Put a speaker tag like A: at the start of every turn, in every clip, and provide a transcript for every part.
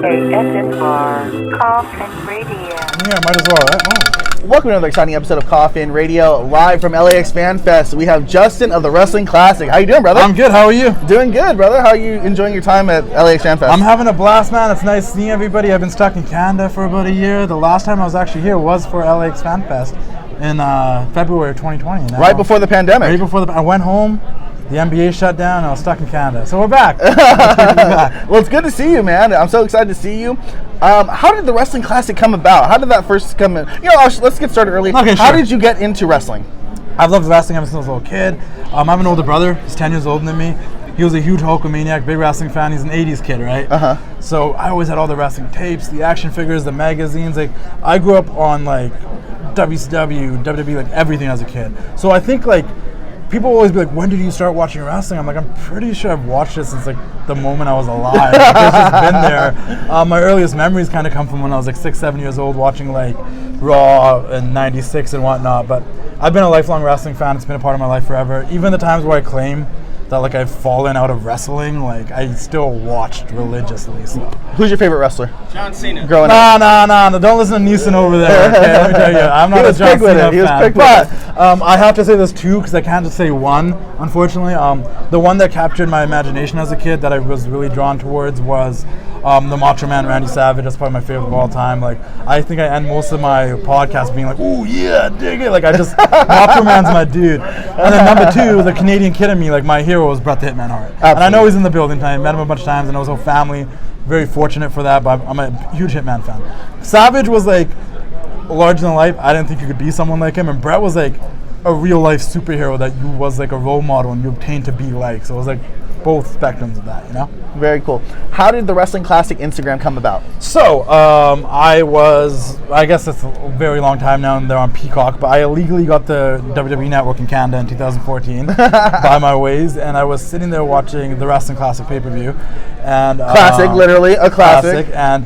A: KSNR, Koffin Radio.
B: Yeah, might as well, right? Oh.
C: Welcome to another exciting episode of Koffin Radio, live from LAX Fan Fest. We have Justin of the Wrestling Classic. How you doing, brother?
B: I'm good. How are you?
C: Doing good, brother. How are you enjoying your time at LAX Fan Fest?
B: I'm having a blast, man. It's nice seeing everybody. I've been stuck in Canada for about a year. The last time I was actually here was for LAX Fan Fest in February of 2020. Now,
C: right before the pandemic.
B: Right before I went home. The NBA shut down, and I was stuck in Canada. So we're back.
C: Well, it's good to see you, man. I'm so excited to see you. How did the Wrestling Classic come about? How did that first come in? Let's get started early.
B: Okay,
C: How
B: sure.
C: did you get into wrestling?
B: I've loved wrestling ever since I was a little kid. I have an older brother. He's 10 years older than me. He was a huge Hulkamaniac, big wrestling fan. He's an 80s kid, right?
C: Uh-huh.
B: So I always had all the wrestling tapes, the action figures, the magazines. Like, I grew up on, like, WCW, WWE, like, everything as a kid. So I think, like, people always be like, when did you start watching wrestling? I'm like, I'm pretty sure I've watched it since, like, the moment I was alive. Like, it's just been there. My earliest memories kind of come from when I was, like, 6, 7 years old, watching, like, Raw in 96 and whatnot. But I've been a lifelong wrestling fan. It's been a part of my life forever. Even the times where I claim that, like, I've fallen out of wrestling, like, I still watched religiously. So.
C: Who's your favorite wrestler?
D: John Cena.
C: Growing up.
B: No. Don't listen to Neeson over there. Okay? Let me tell you, I'm not a John Cena fan. But I have to say there's two because I can't just say one, unfortunately. The one that captured my imagination as a kid that I was really drawn towards was the Macho Man Randy Savage. That's probably my favorite of all time. Like, I think I end most of my podcast being like, "Ooh, yeah, dig it!" Like, Macho Man's my dude. And then number two, the Canadian kid in me, like, my hero was Bret the Hitman Hart.
C: Absolutely.
B: And I know he's in the building tonight. I met him a bunch of times. I know his whole family. Very fortunate for that, but I'm a huge Hitman fan. Savage was like larger than life. I didn't think you could be someone like him, and Bret was like a real life superhero that you was like a role model and you obtained to be like. So it was like both spectrums of that, you know?
C: Very cool. How did the Wrestling Classic Instagram come about?
B: So, I guess it's a very long time now and they're on Peacock, but I illegally got the WWE Network in Canada in 2014 by my ways, and I was sitting there watching the Wrestling Classic pay-per-view. And
C: Classic, literally, a classic.
B: And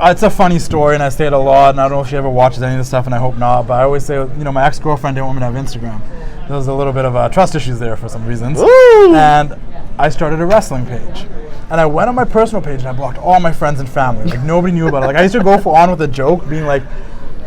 B: it's a funny story, and I say it a lot, and I don't know if she ever watches any of this stuff, and I hope not, but I always say, my ex-girlfriend didn't want me to have Instagram. There was a little bit of trust issues there for some reasons.
C: Ooh.
B: And I started a wrestling page. And I went on my personal page and I blocked all my friends and family. Like, nobody knew about it. Like, I used to go on with a joke, being like,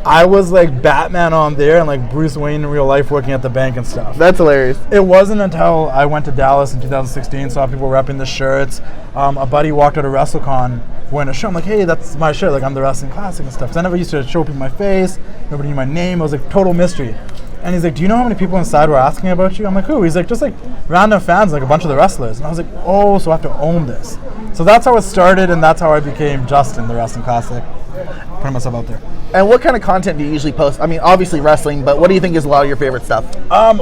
B: I was like Batman on there and like Bruce Wayne in real life working at the bank and stuff.
C: That's hilarious.
B: It wasn't until I went to Dallas in 2016, saw people repping the shirts. A buddy walked out of WrestleCon wearing a shirt. I'm like, hey, that's my shirt. Like, I'm the Wrestling Classic and stuff. So I never used to show people my face. Nobody knew my name. It was like total mystery. And he's like, do you know how many people inside were asking about you? I'm like, who? He's like, just like random fans, like a bunch of the wrestlers. And I was like, oh, so I have to own this. So that's how it started, and that's how I became Justin, the Wrestling Classic. Putting myself out there.
C: And what kind of content do you usually post? I mean, obviously wrestling, but what do you think is a lot of your favorite stuff?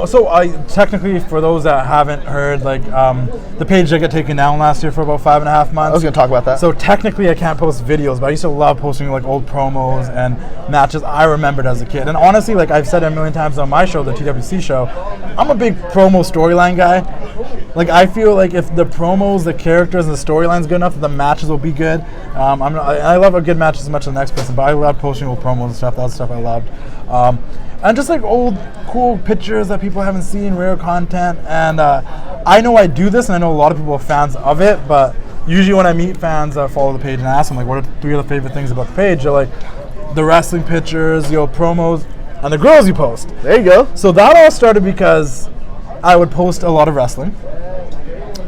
B: So I technically, for those that haven't heard, like the page that got taken down last year for about 5.5 months.
C: I was going to talk about that.
B: So technically I can't post videos, but I used to love posting like old promos and matches I remembered as a kid. And honestly, like I've said it a million times on my show, the TWC show, I'm a big promo storyline guy. Like, I feel like if the promos, the characters, and the storyline's good enough, the matches will be good. I love a good match as much as the next person, but I love posting old promos and stuff. That's stuff I loved. And just like old cool pictures that people haven't seen, rare content. And I know I do this, and I know a lot of people are fans of it, but usually when I meet fans that follow the page and ask them, like, what are 3 of the favorite things about the page? They're like, the wrestling pictures, the old promos, and the girls you post.
C: There you go.
B: So that all started because I would post a lot of wrestling,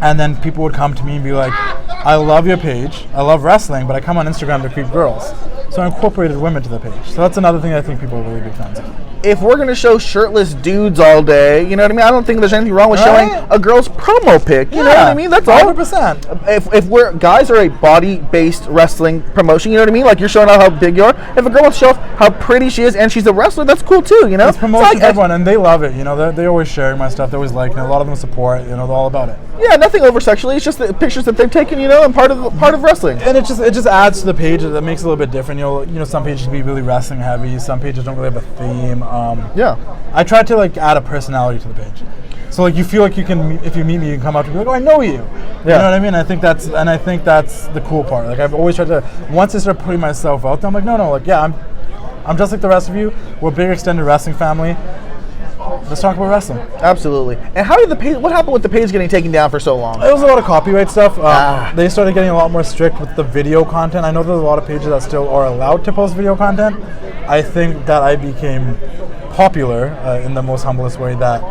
B: and then people would come to me and be like, I love your page, I love wrestling, but I come on Instagram to creep girls. So I incorporated women to the page. So that's another thing I think people are really big fans of.
C: If we're going to show shirtless dudes all day, you know what I mean? I don't think there's anything wrong with showing a girl's promo pic. You know what I mean? That's all.
B: 100%.
C: If guys are a body-based wrestling promotion, you know what I mean? Like, you're showing out how big you are. If a girl wants to show off how pretty she is and she's a wrestler, that's cool too, you know?
B: It's promotion for everyone, and they love it. You know, they always sharing my stuff. They always liking it. A lot of them support. You know, they're all about it.
C: Yeah, nothing over sexually. It's just the pictures that they've taken, you know, and part of wrestling.
B: And it just adds to the page. That makes it a little bit different. You know, some pages can be really wrestling heavy. Some pages don't really have a theme.
C: Yeah.
B: I tried to like add a personality to the page, so like you feel like you can, if you meet me, you can come up to me like, oh, I know you. Yeah. You know what I mean? I think that's the cool part. Like, I've always tried to, once I start putting myself out there, I'm like, no, like, yeah, I'm just like the rest of you. We're a big extended wrestling family. let's talk about wrestling.
C: Absolutely. And how did the page? What happened with the page getting taken down for so long?
B: It was a lot of copyright stuff. They started getting a lot more strict with the video content. I know there's a lot of pages that still are allowed to post video content. I think that I became popular in the most humblest way, that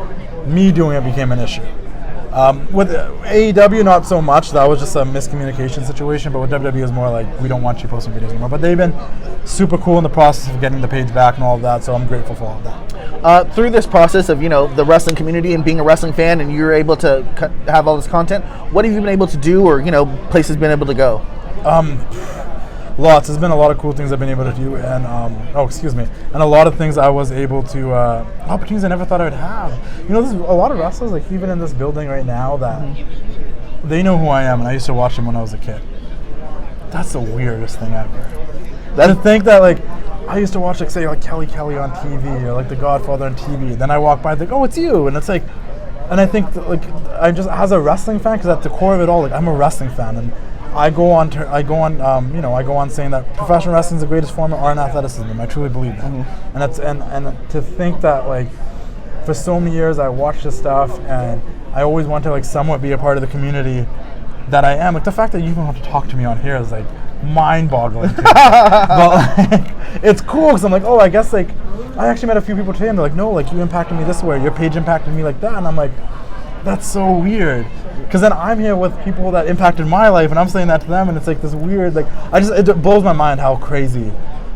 B: me doing it became an issue. With AEW, not so much. That was just a miscommunication situation. But with WWE, it was more like, we don't want you posting videos anymore. But they've been super cool in the process of getting the page back and all of that. So I'm grateful for all of that.
C: Through this process of, the wrestling community and being a wrestling fan, and you're able to have all this content, what have you been able to do, or places been able to go?
B: Lots. There's been a lot of cool things I've been able to do, and and a lot of things I was able to opportunities I never thought I would have. There's a lot of wrestlers, like even in this building right now, that they know who I am, and I used to watch them when I was a kid. That's the weirdest thing ever. To think that, like, I used to watch, like, say, like Kelly on TV, or like The Godfather on TV. Then I walk by, and think, oh, it's you, and it's like, and I think that, like, I just, as a wrestling fan, because at the core of it all, like, I'm a wrestling fan, and I go on saying that professional wrestling is the greatest form of art and athleticism. I truly believe that, and to think that, like, for so many years I watched this stuff, and I always wanted to, like, somewhat be a part of the community that I am. Like, the fact that you even want to talk to me on here is, like, mind-boggling. But, like, it's cool, because I'm like, oh, I guess, like, I actually met a few people today, and they're like, no, like, you impacted me this way, your page impacted me like that, and I'm like, that's so weird. Because then I'm here with people that impacted my life, and I'm saying that to them, and it's like this weird, like, it blows my mind how crazy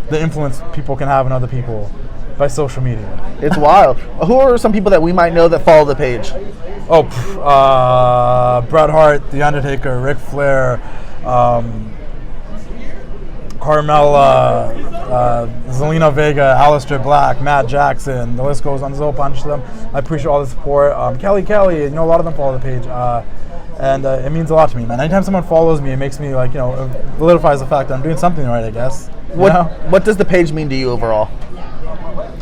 B: the influence people can have on other people by social media.
C: It's wild. Who are some people that we might know that follow the page?
B: Bret Hart, The Undertaker, Ric Flair, Carmella, Zelina Vega, Aleister Black, Matt Jackson, the list goes on. There's a whole bunch of them. I appreciate all the support. Kelly, a lot of them follow the page, and it means a lot to me, man. Anytime someone follows me, it makes me, like, it validifies the fact that I'm doing something right, I guess.
C: What does the page mean to you overall?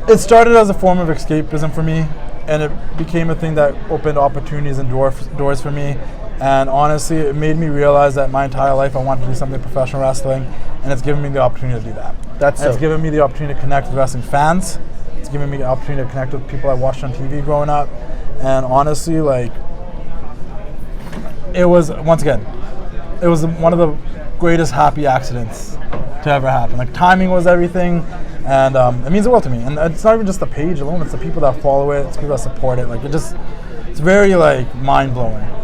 B: It started as a form of escapism for me, and it became a thing that opened opportunities and doors for me. And honestly, it made me realize that my entire life I wanted to do something in professional wrestling, and it's given me the opportunity to do that. It's given me the opportunity to connect with wrestling fans. It's given me the opportunity to connect with people I watched on TV growing up. And honestly, like, it was, once again, it was one of the greatest happy accidents to ever happen. Like, timing was everything, and it means the world to me. And it's not even just the page alone, it's the people that follow it, it's people that support it. Like, it's very, like, mind-blowing.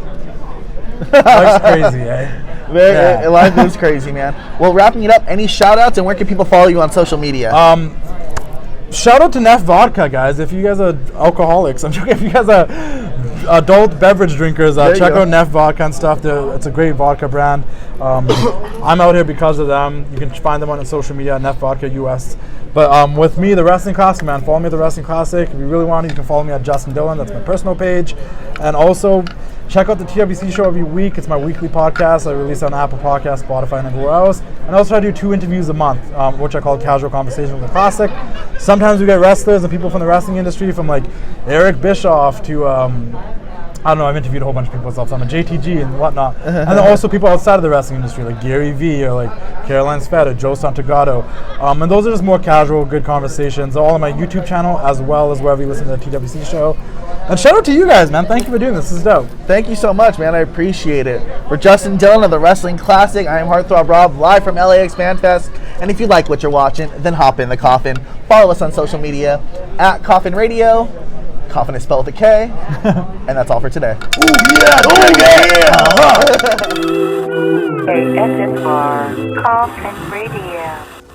B: Life's crazy, eh?
C: Life is crazy, man. Well, wrapping it up, any shout-outs, and where can people follow you on social media?
B: Shout out to Neff Vodka, guys. If you guys are alcoholics, I'm joking. If you guys are adult beverage drinkers, check out Neff Vodka and stuff. It's a great vodka brand. I'm out here because of them. You can find them on social media, Neff Vodka US. But with me, the Wrestling Classic, man, follow me at the Wrestling Classic. If you really want to, you can follow me at Justin Dhillon. That's my personal page. And also, check out the TWC show every week. It's my weekly podcast. I release it on Apple Podcasts, Spotify, and everywhere else. And I also try to do 2 interviews a month, which I call Casual Conversation with the Classic. Sometimes we get wrestlers and people from the wrestling industry, from, like, Eric Bischoff to, I don't know, I've interviewed a whole bunch of people myself, so I'm a JTG and whatnot. And then also people outside of the wrestling industry, like Gary Vee, or like Caroline Sveta, Joe Santagato. And those are just more casual, good conversations, all on my YouTube channel, as well as wherever you listen to the TWC show. And shout out to you guys, man. Thank you for doing this. This is dope.
C: Thank you so much, man. I appreciate it. For Justin Dhillon of the Wrestling Classic, I am Heartthrob Rob, live from LAX FanFest. And if you like what you're watching, then hop in the Koffin. Follow us on social media at Koffin Radio. Koffin is spelled with a K. And that's all for today.
A: KSFR, Koffin Radio.